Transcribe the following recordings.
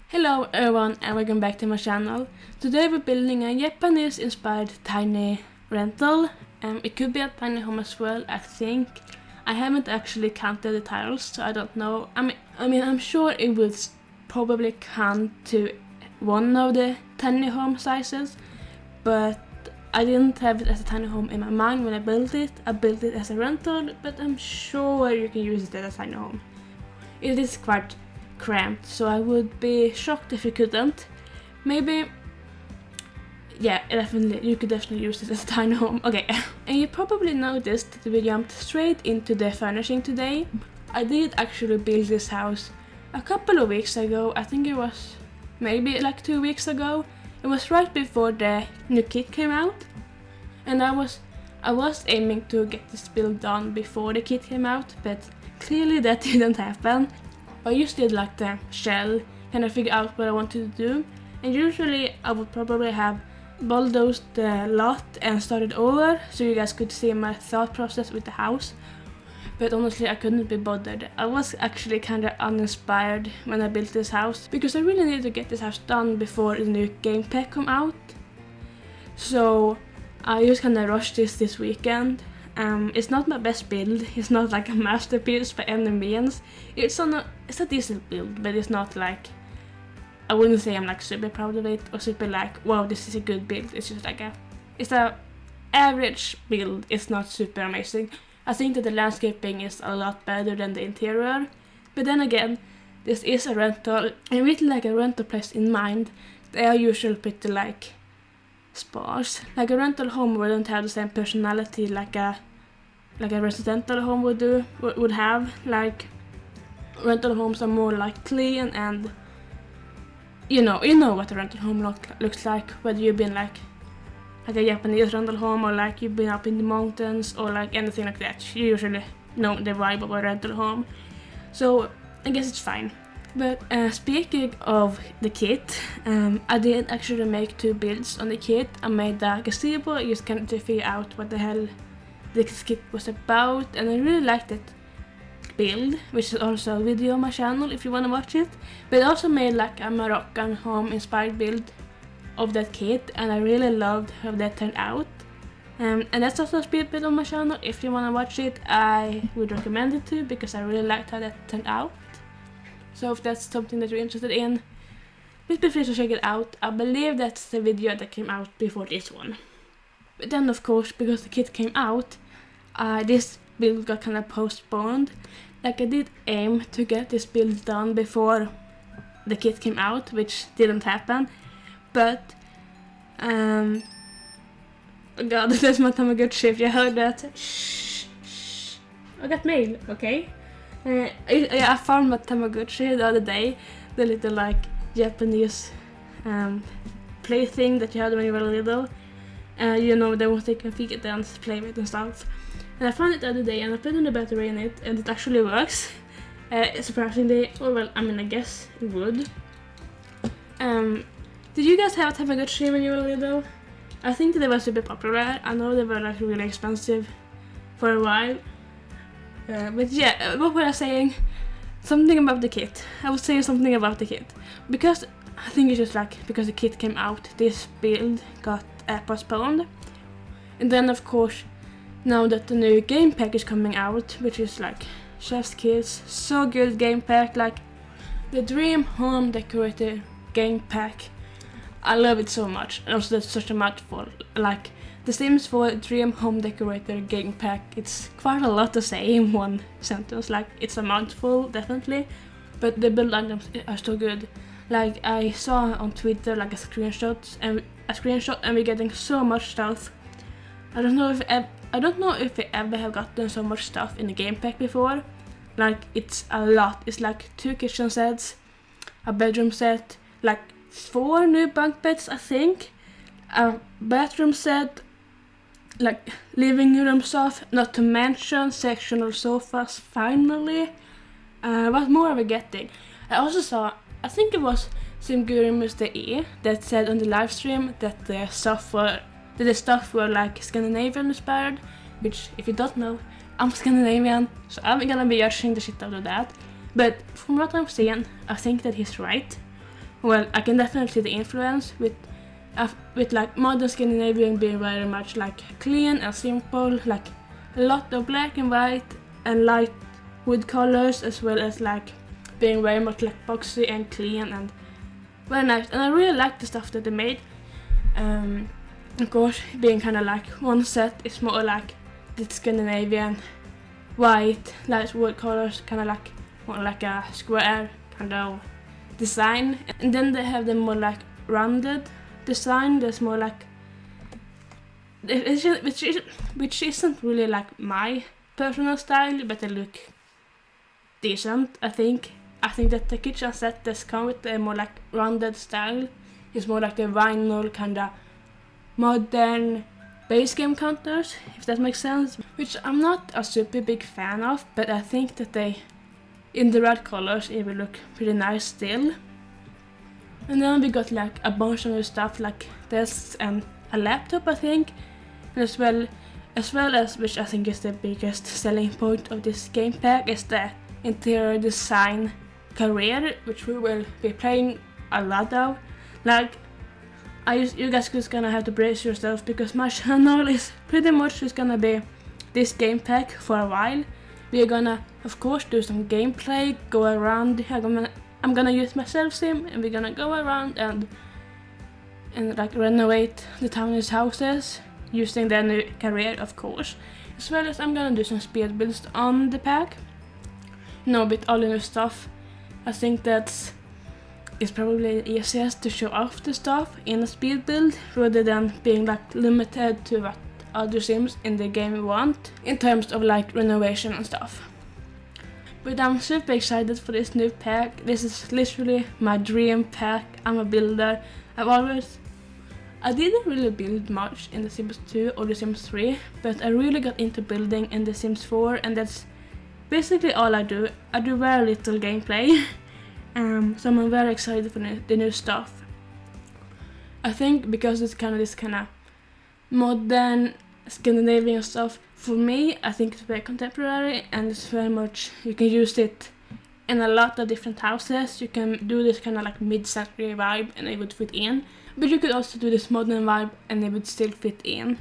Hello everyone and welcome back to my channel. Today we're building a Japanese inspired tiny rental. It could be a tiny home as well, I think. I haven't actually counted the tiles, so I don't know. I'm sure it would probably count to one of the tiny home sizes, but I didn't have it as a tiny home in my mind when I built it. I built it as a rental, but I'm sure you can use it as a tiny home. It is quite cramped, so I would be shocked if you couldn't. Maybe, yeah, you could definitely use this as a tiny home. Okay, and you probably noticed that we jumped straight into the furnishing today. I did actually build this house a couple of weeks ago. I think it was maybe like 2 weeks ago. It was right before the new kit came out, and I was aiming to get this build done before the kit came out, but clearly that didn't happen. I just did like the shell, kind of figure out what I wanted to do, and usually I would probably have bulldozed the lot and started over so you guys could see my thought process with the house, but honestly I couldn't be bothered. I was actually kind of uninspired when I built this house because I really needed to get this house done before the new game pack come out, so I just kind of rushed this weekend. It's not my best build, it's not like a masterpiece by any means. It's a decent build, but it's not like, I wouldn't say I'm like super proud of it or super like, wow, this is a good build. It's just like it's a average build. It's not super amazing. I think that the landscaping is a lot better than the interior, but then again, this is a rental, and with like a rental place in mind, they are usually pretty like sparse. Like a rental home wouldn't have the same personality like a residential home would have. Like rental homes are more like clean, and you know what a rental home looks like, whether you've been like a Japanese rental home or like you've been up in the mountains or like anything like that. You usually know the vibe of a rental home, so I guess it's fine. But speaking of the kit, I did actually make 2 builds on the kit. I made the gazebo just kind of to figure out what the hell this kit was about, and I really liked that build, which is also a video on my channel if you want to watch it. But I also made like a Moroccan home inspired build of that kit, and I really loved how that turned out. And that's also a Speedbuild on my channel. If you want to watch it, I would recommend it to, because I really liked how that turned out. So if that's something that you're interested in, please be free to check it out. I believe that's the video that came out before this one. But then of course, because the kit came out, this build got kind of postponed. Like I did aim to get this build done before the kit came out, which didn't happen. But oh god, that's my Tamagotchi. If you heard that, shh. I got mail, okay? I found my Tamagotchi the other day, the little like Japanese plaything that you had when you were little. The ones they can figure dance, play with and stuff. And I found it the other day, and I put in the battery in it, and it actually works. Surprisingly, or well, I mean, I guess it would. Did you guys have a Tamagotchi when you were little? I think that they were super popular. I know they were like really expensive for a while. But yeah, what was I saying? Something about the kit. I would say something about the kit. Because I think it's just like, because the kit came out, this build got postponed. And then of course, now that the new game pack is coming out, which is like chef's kiss, so good game pack, like the Dream Home Decorator game pack. I love it so much, and also that's such a mouthful. Like the Sims 4 Dream Home Decorator game pack, it's quite a lot to say in one sentence. Like it's a mouthful, definitely, but the build items are so good. Like I saw on Twitter like a screenshot, and we're getting so much stuff. I don't know if we ever have gotten so much stuff in the game pack before. Like it's a lot. It's like 2 kitchen sets, a bedroom set, like 4 new bunk beds, I think, a bathroom set, like living room stuff, not to mention sectional sofas. Finally, what more are we getting? I also saw, I think it was Simgurimus.e that said on the live stream that the stuff were like Scandinavian inspired, which if you don't know, I'm Scandinavian, so I'm gonna be judging the shit out of that. But from what I'm seeing, I think that he's right. Well, I can definitely see the influence with like modern Scandinavian being very much like clean and simple, like a lot of black and white and light wood colors, as well as like being very much like boxy and clean and very nice. And I really like the stuff that they made. Of course, being kind of like one set is more like the Scandinavian white, light wood colors, kind of like more like a square kind of design. And then they have the more like rounded design that's more like, which isn't really like my personal style, but they look decent. I think that the kitchen set that's come with the more like rounded style is more like the vinyl kind of modern base game counters, if that makes sense, which I'm not a super big fan of, but I think that they, in the red colors, it will look pretty nice still. And then we got like a bunch of new stuff like desks and a laptop, I think, and as well as, which I think is the biggest selling point of this game pack, is the interior design career, which we will be playing a lot of. Like, you guys just gonna have to brace yourself, because my channel is pretty much just gonna be this game pack for a while. We are gonna, of course, do some gameplay, go around. I'm gonna use my self-sim, and we're gonna go around and like renovate the townies' houses using the new career, of course. As well as I'm gonna do some speed builds on the pack. With all the new stuff, I think that's it's probably easiest to show off the stuff in a speed build rather than being like limited to what other sims in the game want in terms of like renovation and stuff. But I'm super excited for this new pack. This is literally my dream pack. I'm a builder. I didn't really build much in The Sims 2 or The Sims 3, but I really got into building in The Sims 4, and that's basically all I do. I do very little gameplay. So I'm very excited for the new stuff. I think because it's kind of this kind of modern Scandinavian stuff, for me, I think it's very contemporary, and it's very much, you can use it in a lot of different houses. You can do this kind of like mid-century vibe and it would fit in, but you could also do this modern vibe and it would still fit in,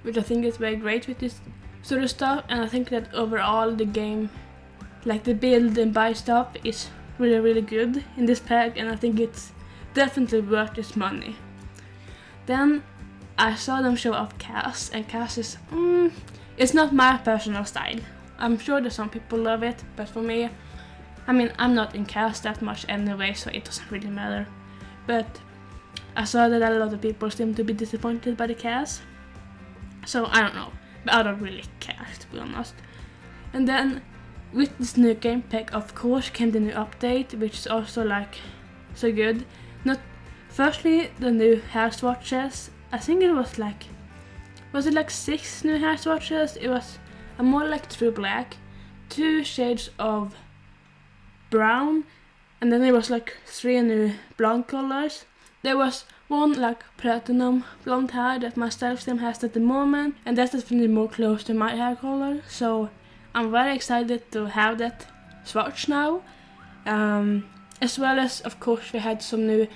which I think is very great with this sort of stuff. And I think that overall the game, like the build and buy stuff, is really good in this pack, and I think it's definitely worth its money. Then I saw them show off Cass, and Cass is, it's not my personal style. I'm sure that some people love it, but for me, I mean, I'm not in Cass that much anyway, so it doesn't really matter. But I saw that a lot of people seem to be disappointed by the Cass, so I don't know, but I don't really care, to be honest. And then with this new game pack, of course, came the new update, which is also like so good. Firstly, the new hair swatches. I think it was like 6 new hair swatches? It was a more like true black, 2 shades of brown, and then it was like 3 new blonde colors. There was one like platinum blonde hair that my self-sim has at the moment, and that's definitely more close to my hair color, so I'm very excited to have that swatch now. As well as, of course, we had some new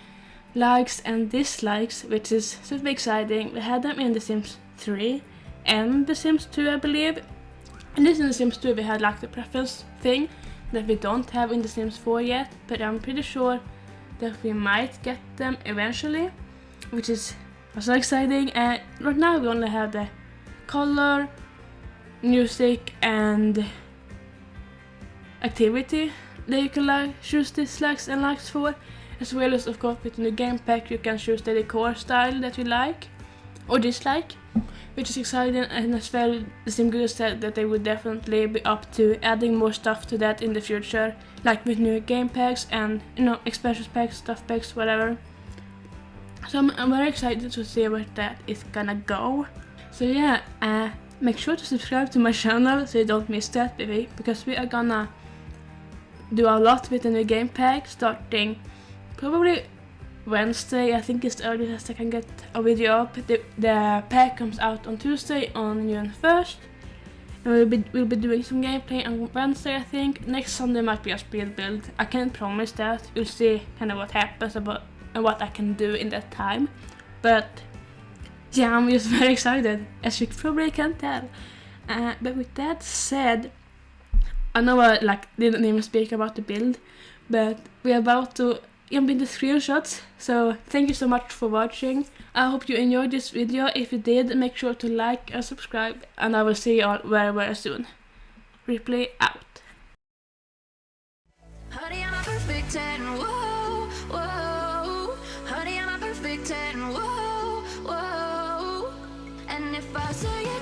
likes and dislikes, which is super exciting. We had them in The Sims 3 and The Sims 2, I believe. And this in The Sims 2 we had like the preference thing that we don't have in The Sims 4 yet, but I'm pretty sure that we might get them eventually, which is also exciting. And right now we only have the color, music and activity that you can like choose dislikes and likes for, as well as, of course, with the new game pack you can choose the decor style that you like or dislike, which is exciting. And as well, the SimGuru said that they would definitely be up to adding more stuff to that in the future, like with new game packs and, you know, expansion packs, stuff packs, whatever. So I'm very excited to see where that is gonna go. So yeah, make sure to subscribe to my channel so you don't miss that, baby, because we are gonna do a lot with the new game pack starting probably Wednesday. I think it's the earliest I can get a video up. The pack comes out on Tuesday on June 1st, And we'll be doing some gameplay on Wednesday, I think. Next Sunday might be a speed build. I can't promise that. We'll see kind of what happens and what I can do in that time. But yeah, I'm just very excited, as you probably can tell. But with that said, I know I didn't even speak about the build, but we're about to jump into screenshots. So thank you so much for watching. I hope you enjoyed this video. If you did, make sure to like and subscribe, and I will see you all very soon. Riipley out. Honey, I'm a perfect 10, whoa, whoa. Honey, I'm a perfect 10, whoa, whoa. And if I say